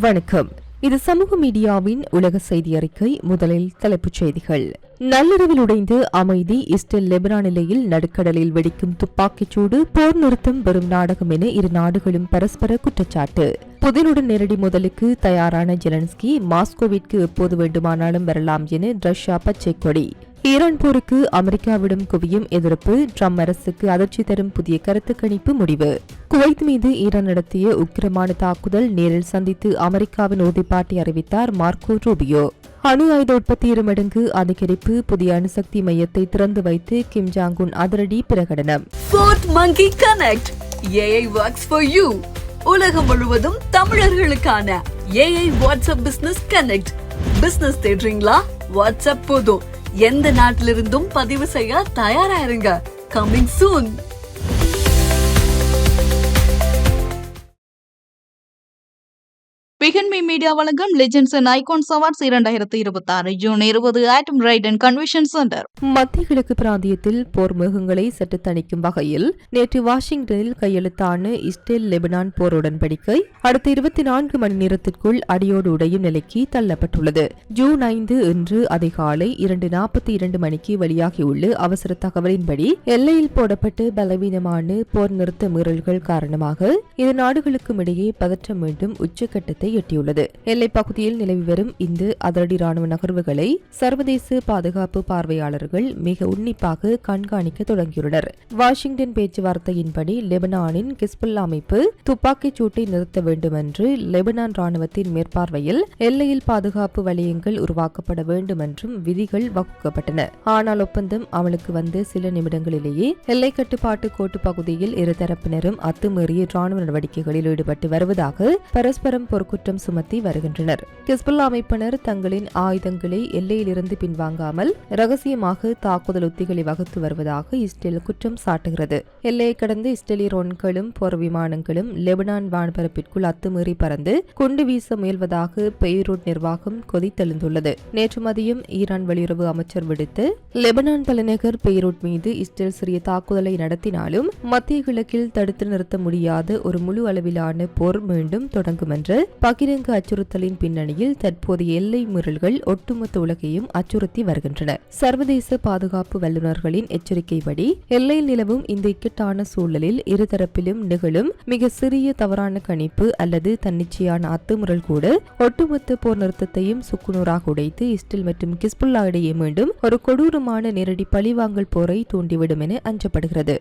வணக்கம். இது சமூக மீடியாவின் உலக செய்தி அறிக்கை. முதலில் தலைப்புச் செய்திகள். நள்ளிரவில் உடைந்து அமைதி. இஸ்ரேல் லெபனான் எல்லையில் நடுக்கடலில் வெடிக்கும் துப்பாக்கிச்சூடு. போர் நிறுத்தம் வெறும் நாடகம் என இரு நாடுகளும் பரஸ்பர குற்றச்சாட்டு. புதினுடன் நேரடி மோதலுக்கு தயாரான ஜெலன்ஸ்கி மாஸ்கோவிற்கு எப்போது வேண்டுமானாலும் வரலாம் என ரஷ்யா பச்சை கொடி. ஈரான் போருக்கு அமெரிக்காவிடம் குவியும் எதிர்ப்பு. ட்ரம்ப் அரசுக்கு அதிர்ச்சி தரும் புதிய கருத்து கணிப்பு முடிவு. குவைத் மீது ஈரான் நடத்திய உக்கிரமான தாக்குதல். நேரில் சந்தித்து அமெரிக்காவின் உறுதிப்பாட்டை அறிவித்தார் மார்க்கோ ரூபியோ. அணு ஆயுத உற்பத்தி 2 மடங்கு அதிகரிப்பு. புதிய அணுசக்தி மையத்தை திறந்து வைத்து கிம் ஜாங் உன் அதிரடி பிரகடனம். உலகம் முழுவதும் தமிழர்களுக்கான AI WhatsApp business connect. Business தேடுறீங்களா? வாட்ஸ்அப் போதும். எந்த நாட்டிலிருந்தும் பதிவு செய்ய தயாரா இருங்க. Coming soon. பிகன்மி மீடியா வழங்கும் legends and icons awards 2026 June 20 ஆட்டம் ரைடன் கன்வென்ஷன் சென்டர். மத்திய கிழக்கு பிராந்தியத்தில் போர் மேகங்களை சற்று தணிக்கும் வகையில் நேற்று வாஷிங்டனில் கையெழுத்தான இஸ்ரேல் லெபனான் போர் உடன்படிக்கை அடுத்த 24 மணி நேரத்திற்குள் அடியோடு உடையும் நிலைக்கு தள்ளப்பட்டுள்ளது. ஜூன் 5 இன்று அதிகாலை 2:42 மணிக்கு வெளியாகியுள்ள அவசர தகவலின்படி எல்லையில் போடப்பட்ட பலவீனமான போர் நிறுத்த மீறல்கள் காரணமாக இரு நாடுகளுக்கும் இடையே பதற்றம் மீண்டும் உச்சக்கட்டத்தை எட்டியுள்ளது. எல்லைப் பகுதியில் நிலவி வரும் இந்த அதிரடி ராணுவ நகர்வுகளை சர்வதேச பாதுகாப்பு பார்வையாளர்கள் மிக உன்னிப்பாக கண்காணிக்க தொடங்கியுள்ளனர். வாஷிங்டன் பேச்சுவார்த்தையின்படி லெபனானின் ஹிஸ்புல்லா அமைப்பு துப்பாக்கிச் சூட்டை நிறுத்த வேண்டும் என்று லெபனான் ராணுவத்தின் மேற்பார்வையில் எல்லையில் பாதுகாப்பு வலயங்கள் உருவாக்கப்பட வேண்டும் என்றும் விதிகள் வகுக்கப்பட்டன. ஆனால் ஒப்பந்தம் அமலுக்கு வந்த சில நிமிடங்களிலேயே எல்லை கட்டுப்பாட்டு கோட்டு பகுதியில் இருதரப்பினரும் அத்துமீறிய ராணுவ நடவடிக்கைகளில் ஈடுபட்டு வருவதாக பரஸ்பரம் பொறுக்குற்றம் சுமத்தி வருகின்றனர். ஹிஸ்புல்லா அமைப்பினர் தங்களின் ஆயுதங்களை எல்லையிலிருந்து பின்வாங்காமல் ரகசியமாக தாக்குதல் உத்திகளை வகுத்து வருவதாக இஸ்ரேல் குற்றம் சாட்டுகிறது. எல்லையை கடந்து இஸ்ரேலிய ரோன்களும் போர் விமானங்களும் லெபனான் வான்பரப்பிற்குள் அத்துமீறி பறந்து குண்டு வீச முயல்வதாக பெய்ரூட் நிர்வாகம் கொதித்தெழுந்துள்ளது. நேற்று மதியம் ஈரான் வெளியுறவு அமைச்சர் விடுத்து லெபனான் தலைநகர் பெய்ரூட் மீது இஸ்ரேல் சிறிய தாக்குதலை நடத்தினாலும் மத்திய கிழக்கில் தடுத்து நிறுத்த முடியாத ஒரு முழு அளவிலான போர் மீண்டும் தொடங்கும் என்ற பகிரங்க அச்சுறுத்தலின் பின்னணியில் தற்போதைய எல்லை மீறல்கள் ஒட்டுமொத்த உலகையும் அச்சுறுத்தி வருகின்றன. சர்வதேச பாதுகாப்பு வல்லுநர்களின் எச்சரிக்கைப்படி எல்லையில் நிலவும் இந்த இக்கட்டான சூழலில் இருதரப்பிலும் நிகழும் மிக சிறிய தவறான கணிப்பு அல்லது தன்னிச்சையான அத்துமுறல் கூட ஒட்டுமொத்த போர் நிறுத்தத்தையும் சுக்குநூறாக உடைத்து இஸ்ரேல் மற்றும் ஹிஸ்புல்லா இடையே மீண்டும் ஒரு கொடூரமான நேரடி பழிவாங்கல் போரை தூண்டிவிடும் என அஞ்சப்படுகிறது.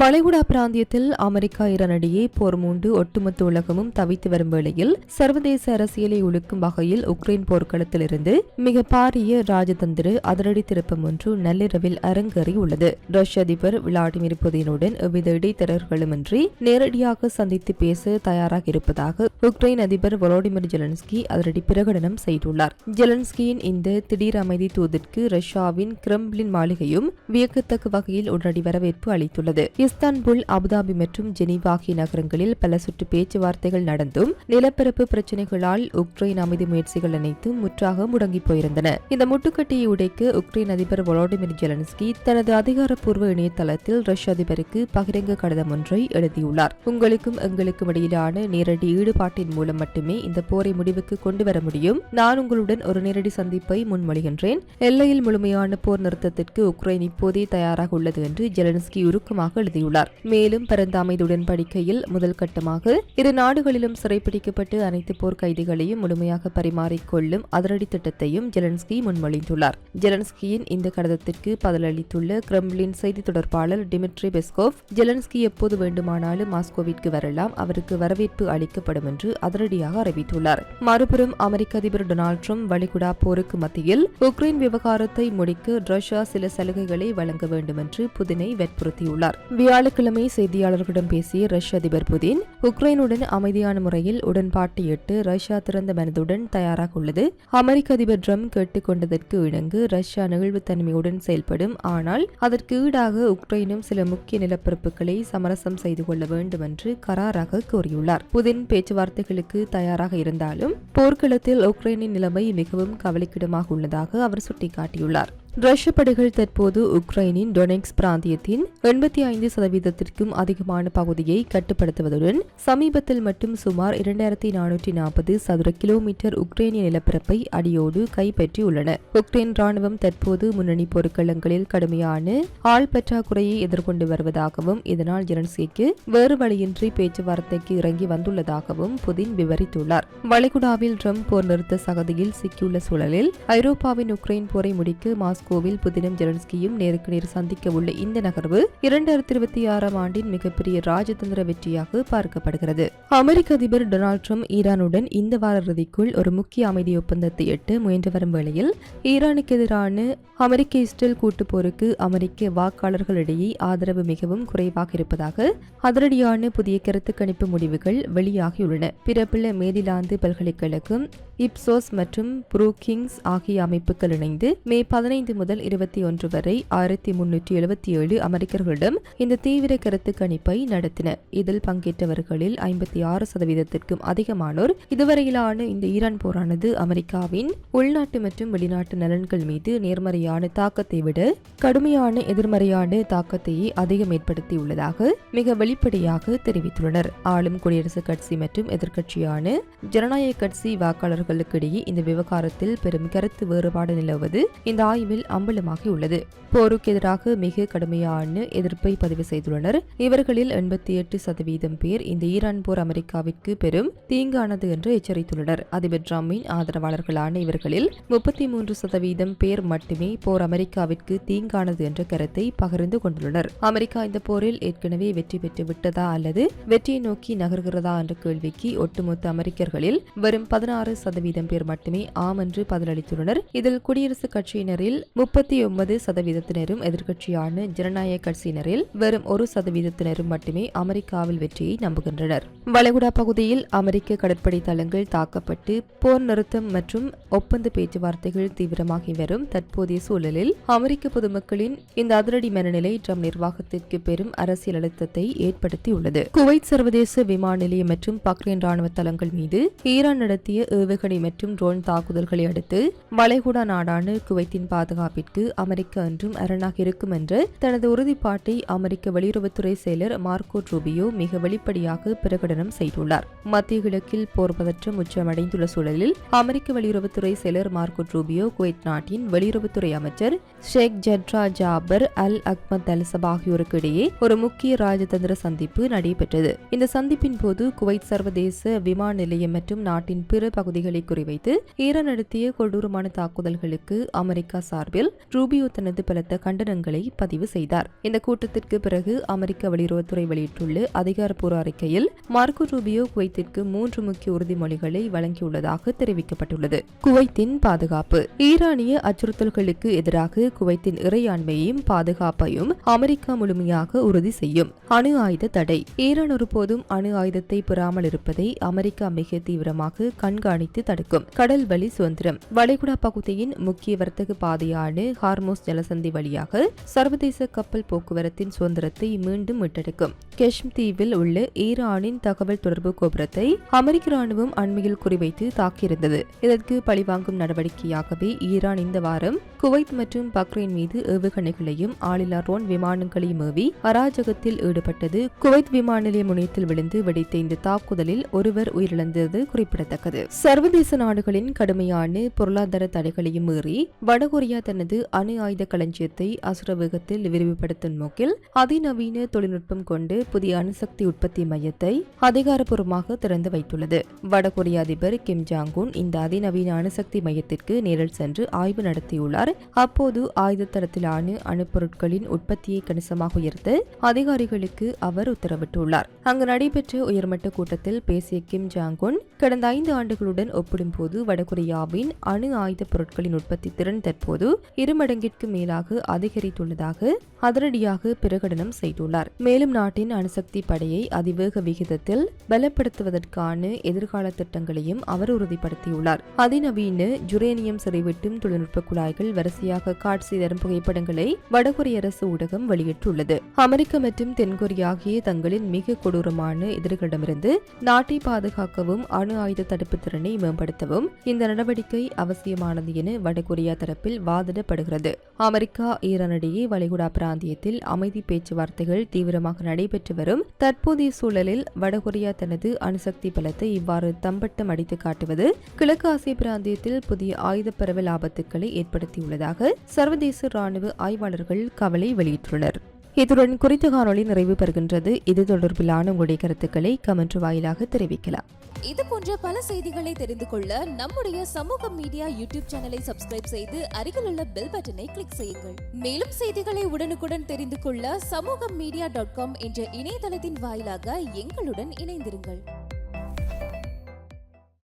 வளைகுடா பிராந்தியத்தில் அமெரிக்கா ஈரான் இடையே போர் மூண்டு ஒட்டுமொத்த உலகமும் தவித்து வரும் வேளையில் சர்வதேச அரசியலை ஒழுக்கும் வகையில் உக்ரைன் போர்க்களத்திலிருந்து மிக பாரிய ராஜதந்திர அதிரடி திருப்பம் ஒன்று நள்ளிரவில் அரங்கேறியுள்ளது. ரஷ்ய அதிபர் விளாடிமிர் புதினுடன் எவ்வித இடைத்தரகர்களுமின்றி நேரடியாக சந்தித்து பேச தயாராக இருப்பதாக உக்ரைன் அதிபர் வோலோடிமிர் ஜெலன்ஸ்கி அதிரடி பிரகடனம் செய்துள்ளார். ஜெலன்ஸ்கியின் இந்த திடீர் அமைதி தூதிற்கு ரஷ்யாவின் கிரெம்ளின் மாளிகையும் வியக்கத்தக்க வகையில் உடனடி வரவேற்பு அளித்துள்ளது. இஸ்தான்புல், அபுதாபி மற்றும் ஜெனீவா ஆகிய நகரங்களில் பல சுற்று பேச்சுவார்த்தைகள் நடந்தும் நிலப்பரப்பு பிரச்சினைகளால் உக்ரைன் அமைதி முயற்சிகள் அனைத்தும் முற்றாக முடங்கி போயிருந்தன. இந்த முட்டுக்கட்டையை உடைக்க உக்ரைன் அதிபர் வோலோடிமிர் ஜெலன்ஸ்கி தனது அதிகாரப்பூர்வ இணையதளத்தில் ரஷ்ய அதிபருக்கு பகிரங்க கடிதம் ஒன்றை எழுதியுள்ளார். உங்களுக்கும் எங்களுக்கும் இடையிலான நேரடி ஈடுபாட்டின் மூலம் மட்டுமே இந்த போரை முடிவுக்கு கொண்டு வர முடியும். நான் உங்களுடன் ஒரு நேரடி சந்திப்பை முன்மொழிகின்றேன். எல்லையில் முழுமையான போர் நிறுத்தத்திற்கு உக்ரைன் இப்போதே தயாராக உள்ளது என்று ஜெலன்ஸ்கி உருக்கமாக எழுதியுள்ளார். மேலும் பரந்த அமைதி உடன்படிக்கையில் முதல் கட்டமாக இரு நாடுகளிலும் சிறைப்பிடிக்கப்பட்டு அனைத்து போர் கைதிகளையும் முழுமையாக பரிமாறிக்கொள்ளும் அதிரடி திட்டத்தையும் ஜெலன்ஸ்கி முன்மொழிந்துள்ளார். ஜெலன்ஸ்கியின் இந்த கடிதத்திற்கு பதிலளித்துள்ள கிரெம்ளின் செய்தி தொடர்பாளர் டிமிட்ரி பெஸ்கோவ், ஜெலன்ஸ்கி எப்போது வேண்டுமானாலும் மாஸ்கோவிற்கு வரலாம், அவருக்கு வரவேற்பு அளிக்கப்படும் என்று அதிரடியாக அறிவித்துள்ளார். மறுபுறம் அமெரிக்க அதிபர் டொனால்ட் ட்ரம்ப் வளைகுடா போருக்கு மத்தியில் உக்ரைன் விவகாரத்தை முடிக்க ரஷ்யா சில சலுகைகளை வழங்க வேண்டும் என்று புதினை வற்புறுத்தியுள்ளார். வியாழக்கிழமை செய்தியாளர்களிடம் பேசிய ரஷ்ய அதிபர் புதின், உக்ரைனுடன் அமைதியான முறையில் உடன்பாட்டை எட்டு ரஷ்யா திறந்த மனதுடன் தயாராக உள்ளது. அமெரிக்க அதிபர் ட்ரம்ப் கேட்டுக் கொண்டதற்கு இணங்கு ரஷ்யா நெகிழ்வுத்தன்மையுடன் செயல்படும். ஆனால் அதற்கு ஈடாக உக்ரைனும் சில முக்கிய நிலப்பரப்புகளை சமரசம் செய்து கொள்ள வேண்டும் என்று கராராக கூறியுள்ளார். புதின் பேச்சுவார்த்தைகளுக்கு தயாராக இருந்தாலும் போர்க்களத்தில் உக்ரைனின் நிலைமை மிகவும் கவலைக்கிடமாக உள்ளதாக அவர் சுட்டிக்காட்டியுள்ளார். ரஷ்ய படைகள் தற்போது உக்ரைனின் டொனெக்ஸ் பிராந்தியத்தின் 85% அதிகமான பகுதியை கட்டுப்படுத்துவதுடன் சமீபத்தில் மட்டும் சுமார் 2440 சதுர கிலோமீட்டர் உக்ரைனிய நிலப்பரப்பை அடியோடு கைப்பற்றியுள்ளன. உக்ரைன் ராணுவம் தற்போது முன்னணி போர்க்களங்களில் கடுமையான ஆள் பற்றாக்குறையை எதிர்கொண்டு வருவதாகவும் இதனால் ஜெலன்ஸ்கிக்கு வேறு வழியின்றி பேச்சுவார்த்தைக்கு இறங்கி வந்துள்ளதாகவும் புதின் விவரித்துள்ளார். வளைகுடாவில் ட்ரம்ப் போர் நிறுத்த சகதியில் சிக்கியுள்ள சூழலில் ஐரோப்பாவின் உக்ரைன் போரை முடிக்க மாஸ்கோவில் புதினும் ஜெலன்ஸ்கியும் நேருக்கு நேர் சந்திக்க உள்ள இந்த நகர்வு 2026 ஆண்டின் மிகப்பெரிய ராஜதந்திர வெற்றியாக பார்க்கப்படுகிறது. அமெரிக்க அதிபர் டொனால்ட் ட்ரம்ப் ஈரானுடன் இந்த வார இறுதிக்குள் ஒரு முக்கிய அமைதி ஒப்பந்தத்தை எட்ட முயன்று வரும் வேளையில் ஈரானுக்கு எதிரான அமெரிக்க இஸ்ரேல் கூட்டு போருக்கு அமெரிக்க வாக்காளர்களிடையே ஆதரவு மிகவும் குறைவாக இருப்பதாக அதிரடியான புதிய கருத்து கணிப்பு முடிவுகள் வெளியாகியுள்ளன. பிரபல மேரிலாந்து பல்கலைக்கழகம், இப்சோஸ் மற்றும் புரூக்கிங்ஸ் ஆகிய அமைப்புகள் இணைந்து மே 15 முதல் 21 வரை 1377 அமெரிக்கர்களிடம் இந்த தீவிர கருத்து கணிப்பை நடத்தின. இதில் பங்கேற்றவர்களில் 56%க்கும் அதிகமானோர் இதுவரையிலான இந்த ஈரான் போரானது அமெரிக்காவின் உள்நாட்டு மற்றும் வெளிநாட்டு நலன்கள் மீது நேர்மறையான தாக்கத்தை விட கடுமையான எதிர்மறையான தாக்கத்தையே அதிகம் ஏற்படுத்தியுள்ளதாக மிக வெளிப்படையாக தெரிவித்துள்ளனர். ஆளும் குடியரசுக் கட்சி மற்றும் எதிர்க்கட்சியான ஜனநாயக கட்சி வாக்காளர்களுக்கு இடையே இந்த விவகாரத்தில் பெரும் கருத்து வேறுபாடு நிலவுவது இந்த ஆய்வில் அம்பலமாகியுள்ளது. போருக்கு எதிராக மிக கடுமையான எதிர்ப்பை பதிவு செய்துள்ளனர். இவர்களில் 88% பேர் இந்த ஈரான் போர் அமெரிக்காவிற்கு பெரும் தீங்கானது என்று எச்சரித்துள்ளனர். அதிபர் ட்ரம்பின் ஆதரவாளர்களான இவர்களில் 33% பேர் மட்டுமே போர் அமெரிக்காவிற்கு தீங்கானது என்ற கருத்தை பகிர்ந்து கொண்டுள்ளனர். அமெரிக்கா இந்த போரில் ஏற்கனவே வெற்றி பெற்று விட்டதா அல்லது வெற்றியை நோக்கி நகர்கிறதா என்ற கேள்விக்கு ஒட்டுமொத்த அமெரிக்கர்களில் வெறும் 16% பேர் மட்டுமே ஆம் என்று பதிலளித்துள்ளனர். இதில் குடியரசுக் கட்சியினரில் 39%னரும் எதிர்க்கட்சியான ஜனநாயக கட்சியினரில் வெறும் 1%னரும் மட்டுமே அமெரிக்காவில் வெற்றியை நம்புகின்றனர். வளைகுடா பகுதியில் அமெரிக்க கடற்படை தளங்கள் தாக்கப்பட்டு போர் நிறுத்தம் மற்றும் ஒப்பந்த பேச்சுவார்த்தைகள் தீவிரமாகி வரும் தற்போதைய சூழலில் அமெரிக்க பொதுமக்களின் இந்த அதிரடி மனநிலை ட்ரம்ப் நிர்வாகத்திற்கு பெரும் அரசியல் அழுத்தத்தை ஏற்படுத்தியுள்ளது. குவைத் சர்வதேச விமான நிலையம் மற்றும் பக்ரைன் ராணுவ தளங்கள் மீது ஈரான் நடத்திய ஏவுகணை மற்றும் ட்ரோன் தாக்குதல்களை அடுத்து வளைகுடா நாடான குவைத்தின் பாதுகாப்பிற்கு அமெரிக்கா என்றும் அரணாக இருக்கும் என்ற தனது உறுதிப்பாட்டை அமெரிக்க வெளியுறவுத்துறை செயலர் மார்க்கோ ரூபியோ மிக வெளிப்படையாக பிரகடனம் செய்துள்ளார். மத்திய கிழக்கில் போர் பதற்றம் உச்சமடைந்துள்ள சூழலில் அமெரிக்க வெளியுறவுத்துறை செயலர் மார்க்கோ ரூபியோ குவைத் நாட்டின் வெளியுறவுத்துறை அமைச்சர் ஷேக் ஜட்ரா ஜாபர் அல் அக்மத் அல் சப் ஆகியோருக்கு இடையே ஒரு முக்கிய ராஜதந்திர சந்திப்பு நடைபெற்றது. இந்த சந்திப்பின் போது குவைத் சர்வதேச விமான நிலையம் மற்றும் நாட்டின் பிற பகுதிகளை குறிவைத்து ஈரான் நடத்திய கொடூரமான தாக்குதல்களுக்கு அமெரிக்கா சார்பில் ரூபியோ தனது பலத்த கண்டனங்களை பதிவு செய்தார். இந்த கூட்டத்திற்கு பிறகு அமெரிக்க வெளியுறவுத்துறை வெளியிட்டுள்ள அதிகாரப்பூர்வ அறிக்கையில் மார்க்கோ ரூபியோ குவைத்திற்கு 3 முக்கிய உறுதிமொழிகளை வழங்கியுள்ளதாக தெரிவிக்கப்பட்டுள்ளது. குவைத்தின் பாதுகாப்பு. ஈரானிய அச்சுறுத்தல்களுக்கு எதிராக குவைத்தின் இறையாண்மையையும் பாதுகாப்பையும் அமெரிக்கா முழுமையாக உறுதி செய்யும். அணு ஆயுத தடை. ஈரான் ஒருபோதும் அணு ஆயுதத்தை பெறாமல் இருப்பதை அமெரிக்கா மிக தீவிரமாக கண்காணித்து தடுக்கும். கடல் வழி சுதந்திரம். வளைகுடா பகுதியின் முக்கிய வர்த்தக பாதையான ஹார்மோஸ் ஜலசந்தி வழியாக சர்வதேச கப்பல் போக்குவரத்தின் சுதந்திரத்தை மீண்டும் மீட்டெடுக்கும். கெஷ்ம் தீவில் உள்ள ஈரானின் தகவல் தொடர்பு கோபுரத்தை அமெரிக்க ராணுவம் அண்மையில் குறிவைத்து தாக்கியிருந்தது. இதற்கு பழிவாங்கும் நடவடிக்கையாகவே ஈரான் இந்த வாரம் குவைத் மற்றும் பக்ரைன் மீது ஏவுகணைகளையும் ஆளில்லா ட்ரோன் விமானங்களையும் ஏவி அராஜகத்தில் ஈடுபட்டது. குவைத் விமான நிலைய முனையத்தில் விழுந்து வெடித்த இந்த தாக்குதலில் ஒருவர் உயிரிழந்தது குறிப்பிடத்தக்கது. சர்வதேச நாடுகளின் கடுமையான பொருளாதார தடைகளையும் மீறி வடகொரியா தனது அணு ஆயுத களஞ்சியத்தை அசுர வேகத்தில் விரிவுபடுத்தும் நோக்கில் அதிநவீன தொழில்நுட்பம் கொண்டு புதிய அணுசக்தி உற்பத்தி மையத்தை அதிகாரப்பூர்வமாக திறந்து வைத்துள்ளது. வடகொரிய அதிபர் கிம் ஜாங் உன் இந்த அதிநவீன அணுசக்தி மையத்திற்கு நேரில் சென்று ஆய்வு நடத்தியுள்ளார். அப்போது ஆயுத தரத்திலான அணுப்பொருட்களின் உற்பத்தியை கணிசமாக உயர்த்த அதிகாரிகளுக்கு அவர் உத்தரவிட்டுள்ளார். அங்கு நடைபெற்ற உயர்மட்ட கூட்டத்தில் பேசிய கிம் ஜாங் உன் கடந்த 5 ஆண்டுகளுடன் ஒப்பிடும்போது வடகொரியாவின் அணு ஆயுத பொருட்களின் உற்பத்தி திறன் தற்போது 2 மடங்கிற்கு மேலாக அதிகரித்துள்ளதாக அதிரடியாக பிரகடனம் செய்துள்ளார். மேலும் நாட்டின் அணுசக்தி படையை அதிவேக விகிதத்தில் பலப்படுத்துவதற்கான எதிர்கால திட்டங்களையும் அவர் உறுதிப்படுத்தியுள்ளார். அதிநவீன யுரேனியம் சிறைவெட்டும் தொழில்நுட்ப குழாய்கள் வரிசையாக காட்சி தரும் புகைப்படங்களை வடகொரிய அரசு ஊடகம் வெளியிட்டுள்ளது. அமெரிக்கா மற்றும் தென்கொரியா ஆகிய தங்களின் மிக கொடூரமான எதிரிகளிடமிருந்து நாட்டை பாதுகாக்கவும் அணு ஆயுத தடுப்பு திறனை மேம்படுத்தவும் இந்த நடவடிக்கை அவசியமானது என வடகொரியா தரப்பில் வாதிடப்படுகிறது. அமெரிக்கா ஈரான் இடையே வளைகுடா பிராந்தியத்தில் அமைதி பேச்சுவார்த்தைகள் தீவிரமாக நடைபெற்று வரும் தற்போதைய சூழலில் வடகொரியா தனது அணுசக்தி பலத்தை இவ்வாறு தம்பட்டம் அடித்து காட்டுவது கிழக்கு ஆசிய பிராந்தியத்தில் புதிய ஆயுத பரவல் ஆபத்துக்களை ஏற்படுத்தியுள்ளதாக சர்வதேச ராணுவ ஆய்வாளர்கள் கவலை வெளியிட்டுள்ளனர். இத்துடன் குறித்த காணொளி நிறைவு பெறுகின்றது. இது தொடர்பிலான உங்களுடைய கருத்துக்களை கமெண்ட் வாயிலாக தெரிவிக்கலாம். இது போன்ற பல செய்திகளை தெரிந்து கொள்ள நம்முடைய சமூக மீடியா யூடியூப் சேனலை சப்ஸ்கிரைப் செய்து அருகில் உள்ள பெல் பட்டனை கிளிக் செய்யுங்கள். மேலும் செய்திகளை உடனுக்குடன் தெரிந்து கொள்ள சமூகமீடியா.com என்ற இணையதளத்தின் வாயிலாக எங்களுடன் இணைந்திருங்கள்.